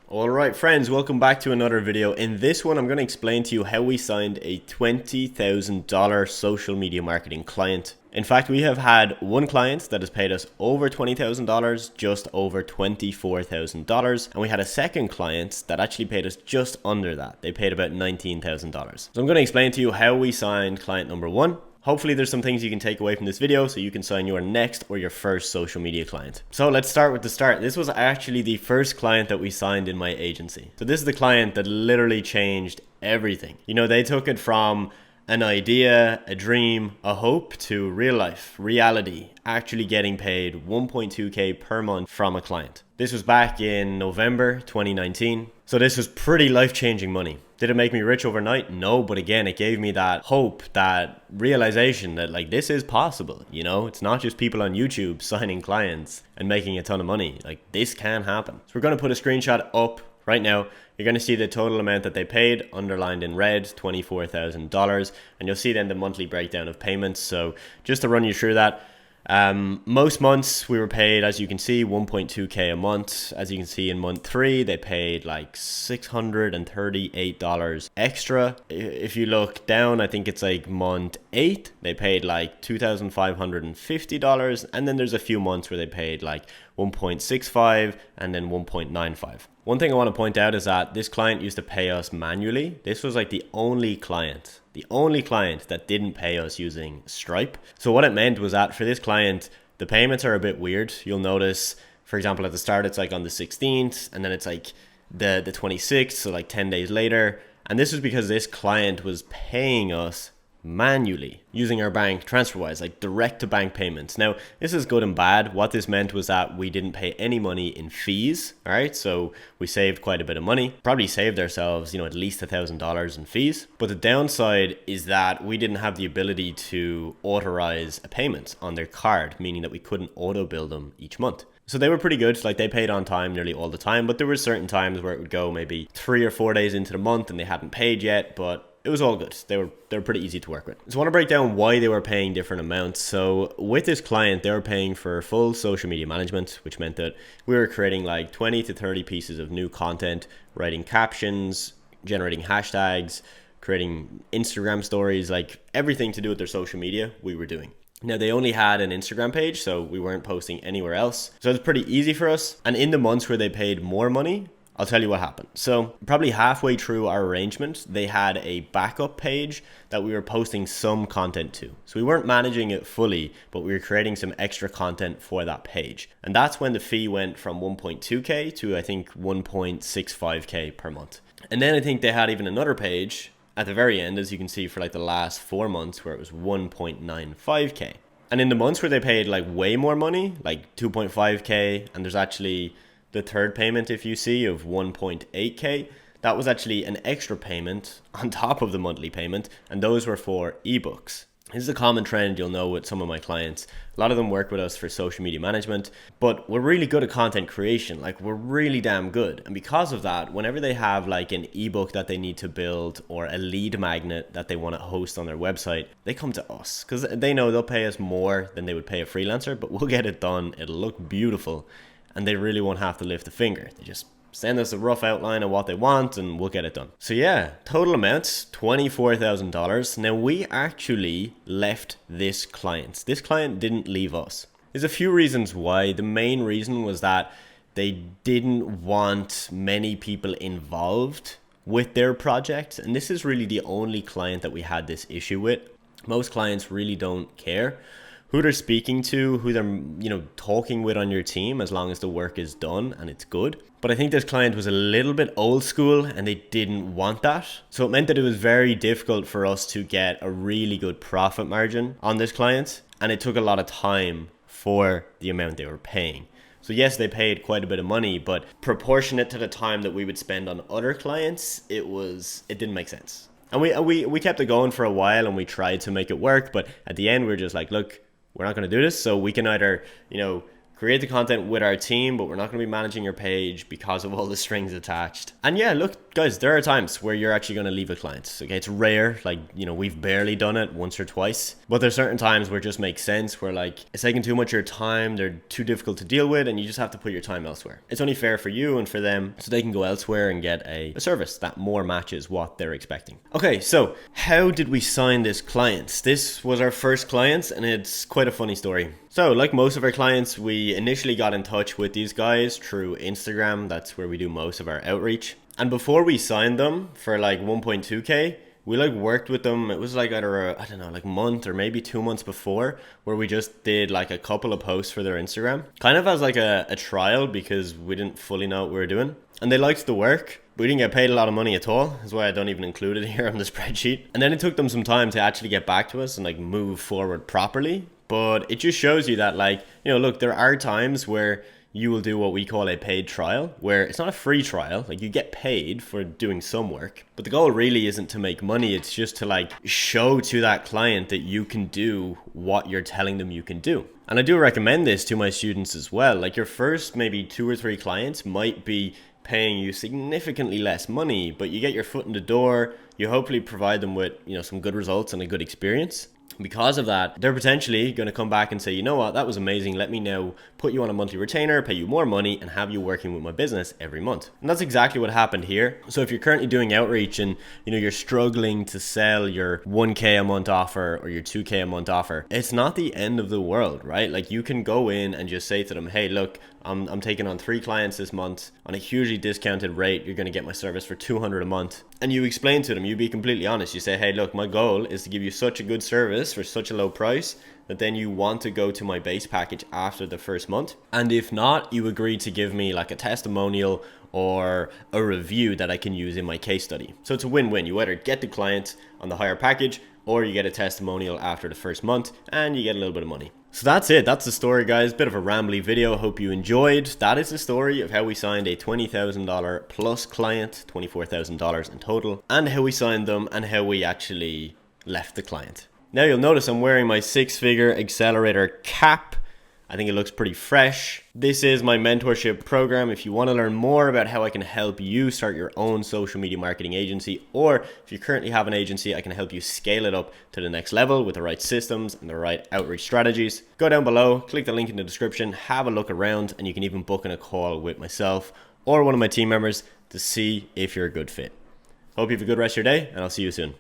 Alright friends, welcome back to another video. In this one I'm going to explain to you how we signed a $20,000 social media marketing client. In fact, we have had one client that has paid us over $20,000, just over $24,000, and we had a second client that actually paid us just under that. They paid about $19,000. So I'm going to explain to you how we signed client number one. Hopefully there's some things you can take away from this video so you can sign your next or your first social media client. So let's start with the start. This was actually the first client that we signed in my agency. So this is the client that literally changed everything. You know, they took it from an idea, a dream, a hope to real life, reality, actually getting paid 1.2K per month from a client. This was back in November 2019. So this was pretty life-changing money. Did it make me rich overnight? No, but again, it gave me that hope, that realization that like this is possible, you know? It's not just people on YouTube signing clients and making a ton of money. Like this can happen. So we're gonna put a screenshot up right now. You're going to see the total amount that they paid underlined in red, $24,000, and you'll see then the monthly breakdown of payments. So just to run you through that, most months we were paid, as you can see, 1.2K a month. As you can see in month 3, they paid like $638 extra. If you look down, I think it's like month 8, they paid like $2,550, and then there's a few months where they paid like 1.65 and then 1.95. One thing I want to point out is that this client used to pay us manually. This was like the only client that didn't pay us using Stripe. So what it meant was that for this client, the payments are a bit weird. You'll notice, for example, at the start, it's like on the 16th, and then it's like the 26th, so like 10 days later. And this was because this client was paying us manually using our bank TransferWise, like direct to bank payments. Now this is good and bad. What this meant was that we didn't pay any money in fees. All right, so we saved quite a bit of money, probably saved ourselves, you know, at least $1,000 in fees. But the downside is that we didn't have the ability to authorize a payment on their card, meaning that we couldn't auto bill them each month. So they were pretty good, like they paid on time nearly all the time, but there were certain times where it would go maybe 3 or 4 days into the month and they hadn't paid yet, but it was all good. They were pretty easy to work with. So I want to break down why they were paying different amounts. So with this client, they were paying for full social media management, which meant that we were creating like 20 to 30 pieces of new content, writing captions, generating hashtags, creating Instagram stories, like everything to do with their social media we were doing. Now they only had an Instagram page, so we weren't posting anywhere else. So it's pretty easy for us. And in the months where they paid more money, I'll tell you what happened. So probably halfway through our arrangement, they had a backup page that we were posting some content to. So we weren't managing it fully, but we were creating some extra content for that page. And that's when the fee went from 1.2K to I think 1.65K per month. And then I think they had even another page at the very end, as you can see, for like the last 4 months where it was 1.95K. And in the months where they paid like way more money, like 2.5K, and there's actually the third payment, if you see, of 1.8K, that was actually an extra payment on top of the monthly payment, and those were for ebooks. This is a common trend you'll know with some of my clients. A lot of them work with us for social media management, but we're really good at content creation. Like we're really damn good. And because of that, whenever they have like an ebook that they need to build or a lead magnet that they want to host on their website, they come to us because they know they'll pay us more than they would pay a freelancer, but we'll get it done. It'll look beautiful. And they really won't have to lift a finger. They just send us a rough outline of what they want and we'll get it done. So yeah, total amounts, $24,000. Now we actually left this client. This client didn't leave us. There's a few reasons why. The main reason was that they didn't want many people involved with their project. And this is really the only client that we had this issue with. Most clients really don't care who they're speaking to, who they're, you know, talking with on your team, as long as the work is done and it's good. But I think this client was a little bit old school and they didn't want that. So it meant that it was very difficult for us to get a really good profit margin on this client. And it took a lot of time for the amount they were paying. So yes, they paid quite a bit of money, but proportionate to the time that we would spend on other clients, it didn't make sense. And we kept it going for a while and we tried to make it work. But at the end, we were just like, look, we're not going to do this. So we can either, you know, create the content with our team, but we're not going to be managing your page because of all the strings attached. And yeah, look, guys, there are times where you're actually going to leave a client. Okay, it's rare. Like, we've barely done it once or twice. But there's certain times where it just makes sense, where like it's taking too much of your time, they're too difficult to deal with, and you just have to put your time elsewhere. It's only fair for you and for them so they can go elsewhere and get a service that more matches what they're expecting. Okay, so how did we sign this client? This was our first client, and it's quite a funny story. So like most of our clients, we initially got in touch with these guys through Instagram. That's where we do most of our outreach. And before we signed them for like 1.2K, we like worked with them. It was like either a month or maybe 2 months before, where we just did like a couple of posts for their Instagram, kind of as like a trial, because we didn't fully know what we were doing. And they liked the work. We didn't get paid a lot of money at all. That's why I don't even include it here on the spreadsheet. And then it took them some time to actually get back to us and like move forward properly. But it just shows you that, like, look, there are times where you will do what we call a paid trial, where it's not a free trial. Like, you get paid for doing some work, but the goal really isn't to make money. It's just to like show to that client that you can do what you're telling them you can do. And I do recommend this to my students as well. Like, your first maybe 2 or 3 clients might be paying you significantly less money, but you get your foot in the door. You hopefully provide them with, some good results and a good experience. Because of that, they're potentially going to come back and say, you know what, that was amazing. Let me now put you on a monthly retainer, pay you more money, and have you working with my business every month. And that's exactly what happened here. So if you're currently doing outreach and you're struggling to sell your 1K a month offer or your 2K a month offer, it's not the end of the world, right? Like, you can go in and just say to them, hey, look, I'm taking on 3 clients this month on a hugely discounted rate. You're going to get my service for $200 a month. And you explain to them, you be completely honest. You say, hey, look, my goal is to give you such a good service for such a low price that then you want to go to my base package after the first month. And if not, you agree to give me like a testimonial or a review that I can use in my case study. So it's a win-win. You either get the client on the higher package, or you get a testimonial after the first month and you get a little bit of money. So that's it. That's the story, guys. Bit of a rambly video. Hope you enjoyed. That is the story of how we signed a $20,000 plus client, $24,000 in total, and how we signed them and how we actually left the client. Now you'll notice I'm wearing my 6-figure accelerator cap. I think it looks pretty fresh. This is my mentorship program. If you want to learn more about how I can help you start your own social media marketing agency, or if you currently have an agency, I can help you scale it up to the next level with the right systems and the right outreach strategies, go down below, click the link in the description, have a look around, and you can even book in a call with myself or one of my team members to see if you're a good fit. Hope you have a good rest of your day, and I'll see you soon.